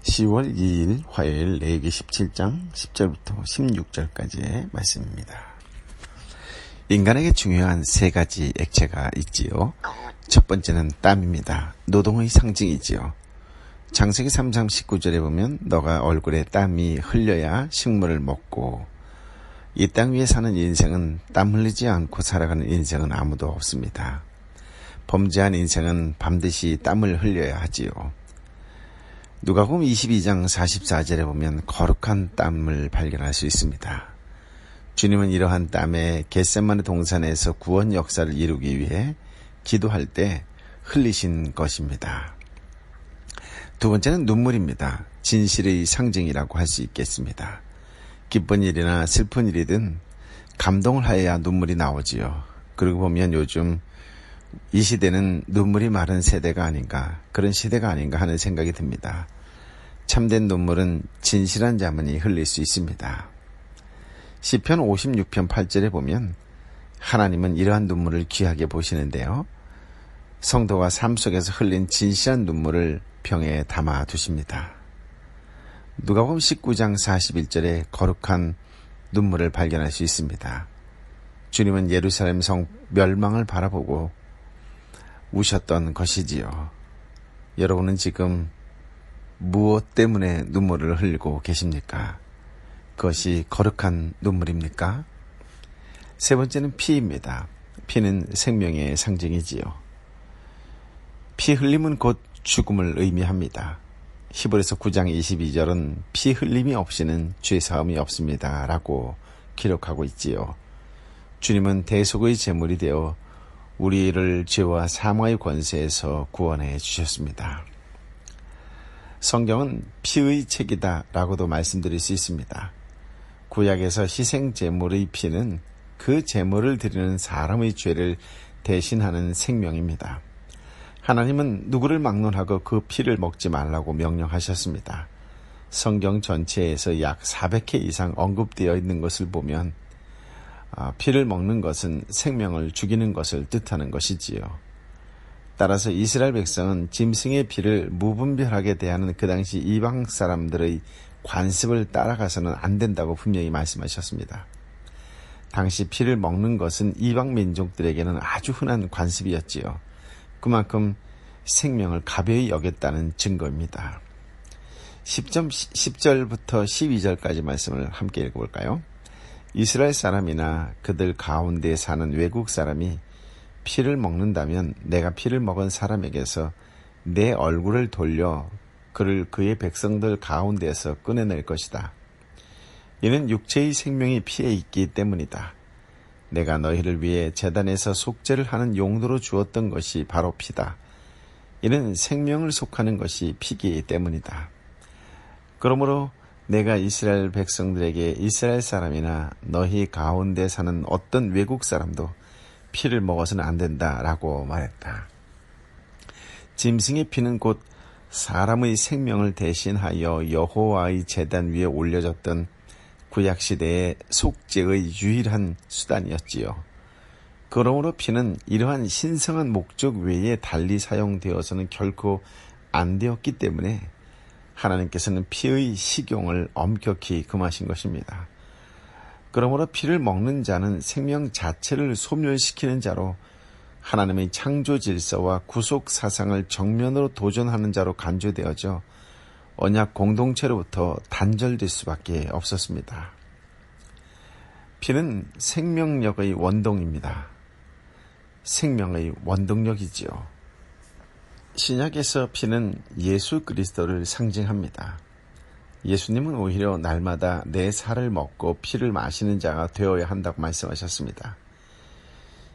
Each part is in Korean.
10월 2일 화요일 레위기 17장 10절부터 16절까지의 말씀입니다. 인간에게 중요한 세 가지 액체가 있지요. 첫 번째는 땀입니다. 노동의 상징이지요. 창세기 3장 19절에 보면 너가 얼굴에 땀이 흘려야 식물을 먹고, 이 땅 위에 사는 인생은 땀 흘리지 않고 살아가는 인생은 아무도 없습니다. 범죄한 인생은 반드시 땀을 흘려야 하지요. 누가복음 22장 44절에 보면 거룩한 땀을 발견할 수 있습니다. 주님은 이러한 땀에 겟세마네 동산에서 구원 역사를 이루기 위해 기도할 때 흘리신 것입니다. 두 번째는 눈물입니다. 진실의 상징이라고 할 수 있겠습니다. 기쁜 일이나 슬픈 일이든 감동을 하여야 눈물이 나오지요. 그러고 보면 요즘 이 시대는 눈물이 마른 세대가 아닌가, 그런 시대가 아닌가 하는 생각이 듭니다. 참된 눈물은 진실한 자만이 흘릴 수 있습니다. 시편 56편 8절에 보면 하나님은 이러한 눈물을 귀하게 보시는데요. 성도가 삶 속에서 흘린 진실한 눈물을 병에 담아 두십니다. 누가복음 19장 41절에 거룩한 눈물을 발견할 수 있습니다. 주님은 예루살렘 성 멸망을 바라보고 우셨던 것이지요. 여러분은 지금 무엇 때문에 눈물을 흘리고 계십니까? 그것이 거룩한 눈물입니까? 세 번째는 피입니다. 피는 생명의 상징이지요. 피 흘림은 곧 죽음을 의미합니다. 히브리서 9장 22절은 피 흘림이 없이는 죄 사함이 없습니다 라고 기록하고 있지요. 주님은 대속의 제물이 되어 우리를 죄와 사망의 권세에서 구원해 주셨습니다. 성경은 피의 책이다 라고도 말씀드릴 수 있습니다. 구약에서 희생 제물의 피는 그 제물을 드리는 사람의 죄를 대신하는 생명입니다. 하나님은 누구를 막론하고 그 피를 먹지 말라고 명령하셨습니다. 성경 전체에서 약 400회 이상 언급되어 있는 것을 보면 피를 먹는 것은 생명을 죽이는 것을 뜻하는 것이지요. 따라서 이스라엘 백성은 짐승의 피를 무분별하게 대하는 그 당시 이방 사람들의 관습을 따라가서는 안 된다고 분명히 말씀하셨습니다. 당시 피를 먹는 것은 이방 민족들에게는 아주 흔한 관습이었지요. 그만큼 생명을 가벼이 여겼다는 증거입니다. 10절부터 12절까지 말씀을 함께 읽어볼까요? 이스라엘 사람이나 그들 가운데 사는 외국 사람이 피를 먹는다면 내가 피를 먹은 사람에게서 내 얼굴을 돌려 그를 그의 백성들 가운데서 꺼내낼 것이다. 이는 육체의 생명이 피에 있기 때문이다. 내가 너희를 위해 제단에서 속죄를 하는 용도로 주었던 것이 바로 피다. 이는 생명을 속하는 것이 피기 때문이다. 그러므로 내가 이스라엘 백성들에게 이스라엘 사람이나 너희 가운데 사는 어떤 외국 사람도 피를 먹어서는 안 된다라고 말했다. 짐승의 피는 곧 사람의 생명을 대신하여 여호와의 제단 위에 올려졌던 구약시대의 속죄의 유일한 수단이었지요. 그러므로 피는 이러한 신성한 목적 외에 달리 사용되어서는 결코 안 되었기 때문에 하나님께서는 피의 식용을 엄격히 금하신 것입니다. 그러므로 피를 먹는 자는 생명 자체를 소멸시키는 자로 하나님의 창조 질서와 구속 사상을 정면으로 도전하는 자로 간주되어져 언약 공동체로부터 단절될 수밖에 없었습니다. 피는 생명력의 원동입니다. 생명의 원동력이지요. 신약에서 피는 예수 그리스도를 상징합니다. 예수님은 오히려 날마다 내 살을 먹고 피를 마시는 자가 되어야 한다고 말씀하셨습니다.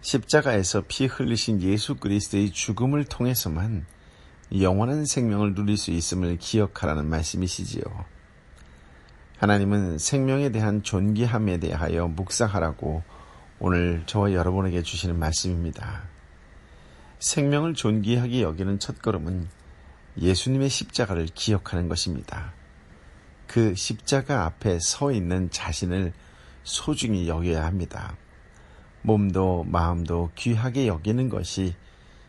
십자가에서 피 흘리신 예수 그리스도의 죽음을 통해서만 영원한 생명을 누릴 수 있음을 기억하라는 말씀이시지요. 하나님은 생명에 대한 존귀함에 대하여 묵상하라고 오늘 저와 여러분에게 주시는 말씀입니다. 생명을 존귀하게 여기는 첫걸음은 예수님의 십자가를 기억하는 것입니다. 그 십자가 앞에 서 있는 자신을 소중히 여겨야 합니다. 몸도 마음도 귀하게 여기는 것이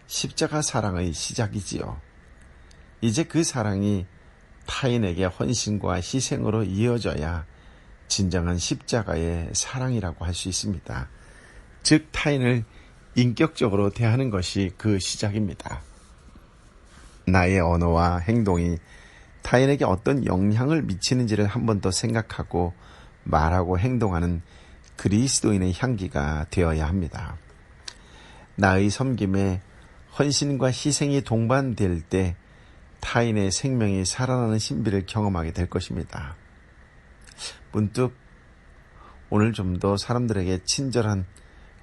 십자가 사랑의 시작이지요. 이제 그 사랑이 타인에게 헌신과 희생으로 이어져야 진정한 십자가의 사랑이라고 할 수 있습니다. 즉 타인을 인격적으로 대하는 것이 그 시작입니다. 나의 언어와 행동이 타인에게 어떤 영향을 미치는지를 한 번 더 생각하고 말하고 행동하는 그리스도인의 향기가 되어야 합니다. 나의 섬김에 헌신과 희생이 동반될 때 타인의 생명이 살아나는 신비를 경험하게 될 것입니다. 문득 오늘 좀 더 사람들에게 친절한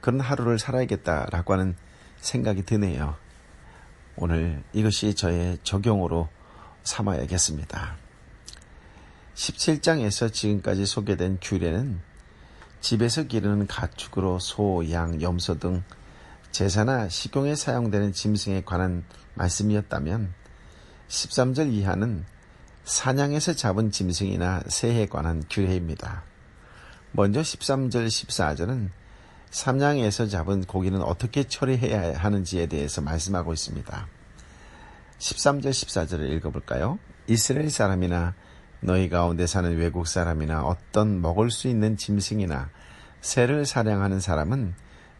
그런 하루를 살아야겠다라고 하는 생각이 드네요. 오늘 이것이 저의 적용으로 삼아야겠습니다. 17장에서 지금까지 소개된 규례는 집에서 기르는 가축으로 소, 양, 염소 등 제사나 식용에 사용되는 짐승에 관한 말씀이었다면 13절 이하는 사냥에서 잡은 짐승이나 새에 관한 규례입니다. 먼저 13절, 14절은 사냥에서 잡은 고기는 어떻게 처리해야 하는지에 대해서 말씀하고 있습니다. 13절, 14절을 읽어볼까요? 이스라엘 사람이나 너희 가운데 사는 외국 사람이나 어떤 먹을 수 있는 짐승이나 새를 사냥하는 사람은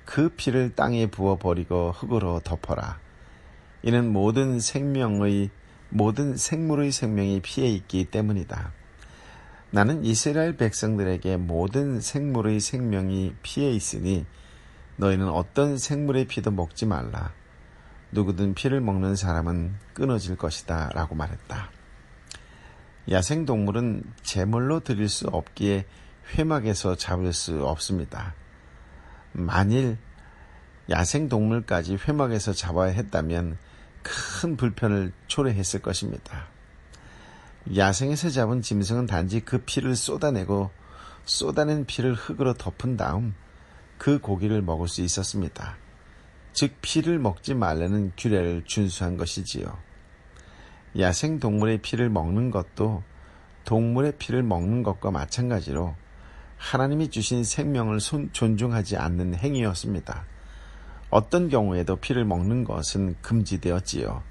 그 피를 땅에 부어버리고 흙으로 덮어라. 이는 모든 생물의 생명이 피해 있기 때문이다. 나는 이스라엘 백성들에게 모든 생물의 생명이 피해 있으니 너희는 어떤 생물의 피도 먹지 말라. 누구든 피를 먹는 사람은 끊어질 것이다 라고 말했다. 야생동물은 제물로 드릴 수 없기에 회막에서 잡을 수 없습니다. 만일 야생동물까지 회막에서 잡아야 했다면 큰 불편을 초래했을 것입니다. 야생에서 잡은 짐승은 단지 그 피를 쏟아내고 쏟아낸 피를 흙으로 덮은 다음 그 고기를 먹을 수 있었습니다. 즉 피를 먹지 말라는 규례를 준수한 것이지요. 야생동물의 피를 먹는 것도 동물의 피를 먹는 것과 마찬가지로 하나님이 주신 생명을 존중하지 않는 행위였습니다. 어떤 경우에도 피를 먹는 것은 금지되었지요.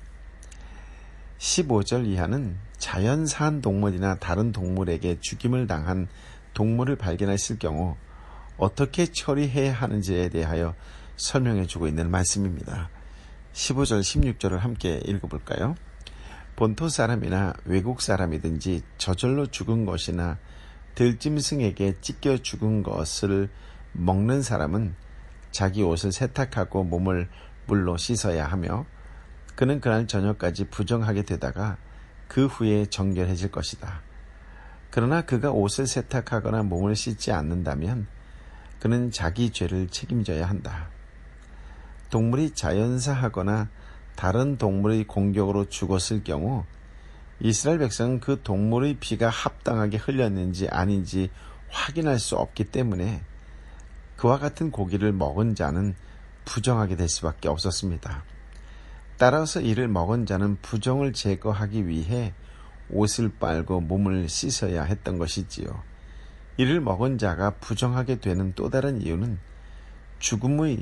15절 이하는 자연사한 동물이나 다른 동물에게 죽임을 당한 동물을 발견했을 경우 어떻게 처리해야 하는지에 대하여 설명해주고 있는 말씀입니다. 15절, 16절을 함께 읽어볼까요? 본토 사람이나 외국 사람이든지 저절로 죽은 것이나 들짐승에게 찢겨 죽은 것을 먹는 사람은 자기 옷을 세탁하고 몸을 물로 씻어야 하며 그는 그날 저녁까지 부정하게 되다가 그 후에 정결해질 것이다. 그러나 그가 옷을 세탁하거나 몸을 씻지 않는다면 그는 자기 죄를 책임져야 한다. 동물이 자연사하거나 다른 동물의 공격으로 죽었을 경우 이스라엘 백성은 그 동물의 피가 합당하게 흘렸는지 아닌지 확인할 수 없기 때문에 그와 같은 고기를 먹은 자는 부정하게 될 수밖에 없었습니다. 따라서 이를 먹은 자는 부정을 제거하기 위해 옷을 빨고 몸을 씻어야 했던 것이지요. 이를 먹은 자가 부정하게 되는 또 다른 이유는 죽은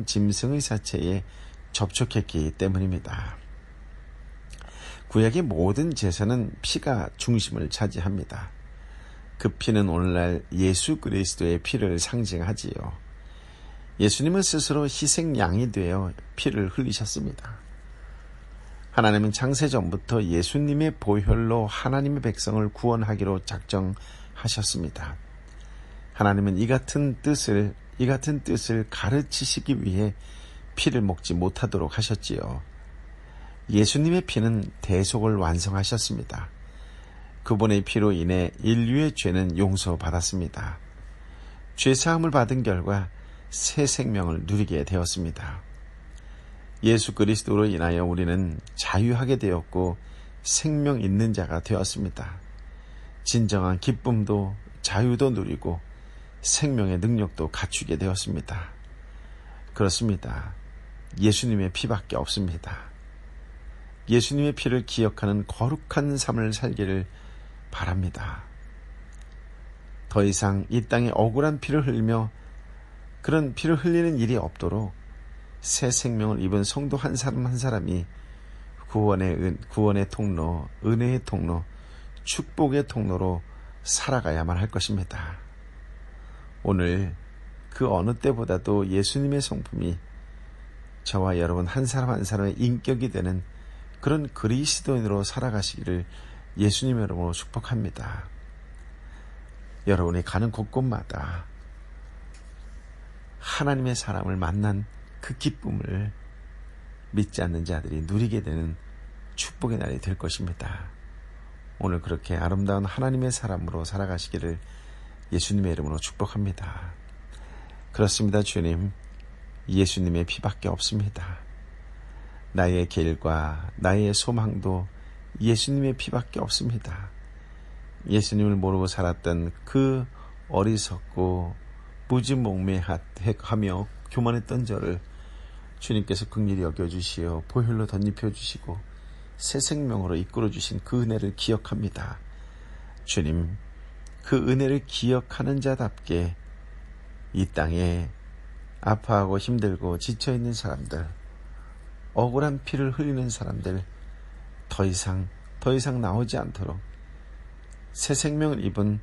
짐승의 사체에 접촉했기 때문입니다. 구약의 모든 제사는 피가 중심을 차지합니다. 그 피는 오늘날 예수 그리스도의 피를 상징하지요. 예수님은 스스로 희생양이 되어 피를 흘리셨습니다. 하나님은 창세전부터 예수님의 보혈로 하나님의 백성을 구원하기로 작정하셨습니다. 하나님은 이 같은 뜻을 가르치시기 위해 피를 먹지 못하도록 하셨지요. 예수님의 피는 대속을 완성하셨습니다. 그분의 피로 인해 인류의 죄는 용서받았습니다. 죄사함을 받은 결과 새 생명을 누리게 되었습니다. 예수 그리스도로 인하여 우리는 자유하게 되었고 생명 있는 자가 되었습니다. 진정한 기쁨도 자유도 누리고 생명의 능력도 갖추게 되었습니다. 그렇습니다. 예수님의 피밖에 없습니다. 예수님의 피를 기억하는 거룩한 삶을 살기를 바랍니다. 더 이상 이 땅에 억울한 피를 흘리며 그런 피를 흘리는 일이 없도록 새 생명을 입은 성도 한 사람 한 사람이 구원의 통로, 은혜의 통로, 축복의 통로로 살아가야만 할 것입니다. 오늘 그 어느 때보다도 예수님의 성품이 저와 여러분 한 사람 한 사람의 인격이 되는 그런 그리스도인으로 살아가시기를 예수님 이름으로 축복합니다. 여러분이 가는 곳곳마다 하나님의 사람을 만난 그 기쁨을 믿지 않는 자들이 누리게 되는 축복의 날이 될 것입니다. 오늘 그렇게 아름다운 하나님의 사람으로 살아가시기를 예수님의 이름으로 축복합니다. 그렇습니다, 주님. 예수님의 피밖에 없습니다. 나의 길과 나의 소망도 예수님의 피밖에 없습니다. 예수님을 모르고 살았던 그 어리석고 무지몽매하며 교만했던 저를 주님께서 긍휼히 여겨주시어 보혈로 덧입혀주시고 새 생명으로 이끌어주신 그 은혜를 기억합니다. 주님, 그 은혜를 기억하는 자답게 이 땅에 아파하고 힘들고 지쳐있는 사람들, 억울한 피를 흘리는 사람들 더 이상 나오지 않도록 새 생명을 입은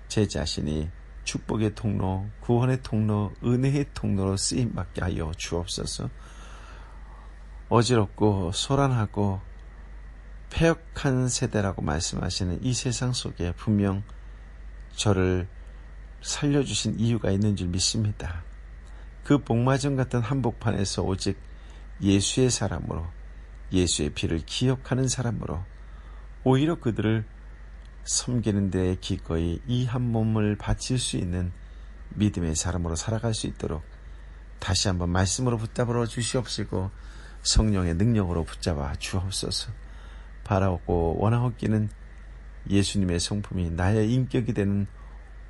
제 자신이 축복의 통로, 구원의 통로, 은혜의 통로로 쓰임받게 하여 주옵소서. 어지럽고 소란하고 패역한 세대라고 말씀하시는 이 세상 속에 분명 저를 살려주신 이유가 있는 줄 믿습니다. 그 복마전 같은 한복판에서 오직 예수의 사람으로, 예수의 피를 기억하는 사람으로 오히려 그들을 섬기는 데에 기꺼이 이 한 몸을 바칠 수 있는 믿음의 사람으로 살아갈 수 있도록 다시 한번 말씀으로 붙잡아 주시옵시고 성령의 능력으로 붙잡아 주옵소서. 바라고 원하옵기는 예수님의 성품이 나의 인격이 되는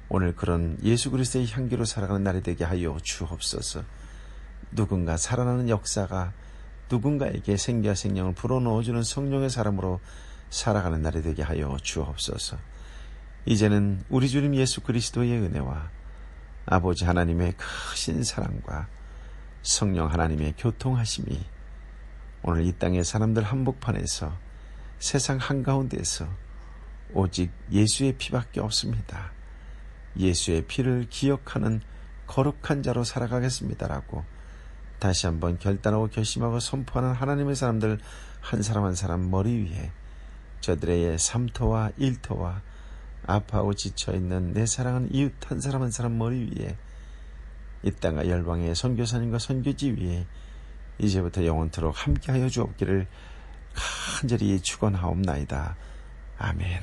오늘 그런 예수 그리스도의 향기로 살아가는 날이 되게 하여 주옵소서. 누군가 살아나는 역사가 누군가에게 생기와 생명을 불어넣어주는 성령의 사람으로 살아가는 날이 되게 하여 주옵소서. 이제는 우리 주님 예수 그리스도의 은혜와 아버지 하나님의 크신 사랑과 성령 하나님의 교통하심이 오늘 이 땅의 사람들 한복판에서 세상 한가운데에서 오직 예수의 피밖에 없습니다. 예수의 피를 기억하는 거룩한 자로 살아가겠습니다라고 다시 한번 결단하고 결심하고 선포하는 하나님의 사람들 한 사람 한 사람 머리 위에 저들의 삶터와 일터와 아파하고 지쳐있는 내 사랑하는 이웃 한 사람 한 사람 머리 위에 이 땅과 열방의 선교사님과 선교지 위에 이제부터 영원토록 함께하여 주옵기를 간절히 축원하옵나이다. 아멘.